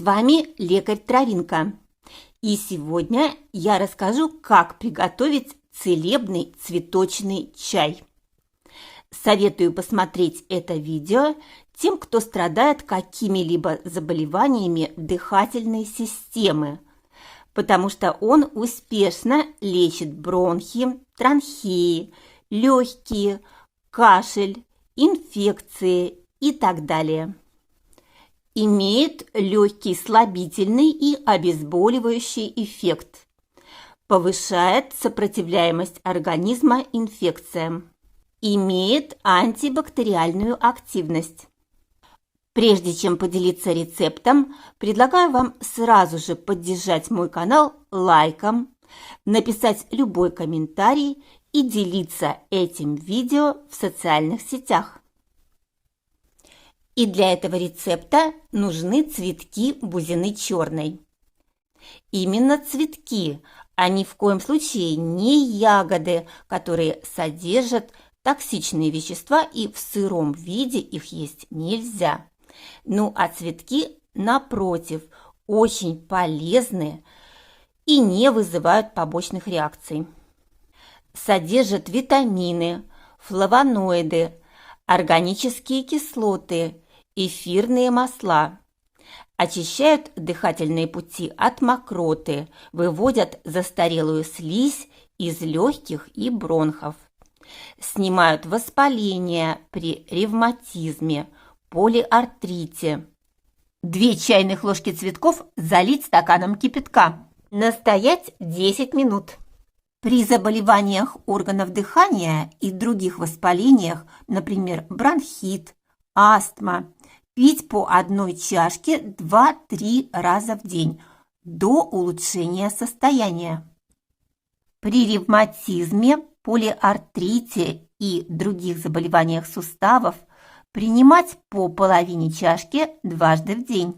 С вами лекарь Травинка. И сегодня я расскажу, как приготовить целебный цветочный чай. Советую посмотреть это видео тем, кто страдает какими-либо заболеваниями дыхательной системы, потому что он успешно лечит бронхи, тронхеи, легкие, кашель, инфекции и так далее. Имеет легкий слабительный и обезболивающий эффект. Повышает сопротивляемость организма инфекциям. Имеет антибактериальную активность. Прежде чем поделиться рецептом, предлагаю вам сразу же поддержать мой канал лайком, написать любой комментарий и делиться этим видео в социальных сетях. И для этого рецепта нужны цветки бузины черной. Именно цветки, а ни в коем случае не ягоды, которые содержат токсичные вещества, и в сыром виде их есть нельзя. Ну а цветки, напротив, очень полезны и не вызывают побочных реакций. Содержат витамины, флавоноиды, органические кислоты, эфирные масла. Очищают дыхательные пути от мокроты, выводят застарелую слизь из легких и бронхов. Снимают воспаление при ревматизме, полиартрите. 2 чайных ложки цветков залить стаканом кипятка. Настоять 10 минут. При заболеваниях органов дыхания и других воспалениях, например, бронхит, астма, пить по 1 чашке 2-3 раза в день до улучшения состояния. При ревматизме, полиартрите и других заболеваниях суставов принимать по половине чашки дважды в день.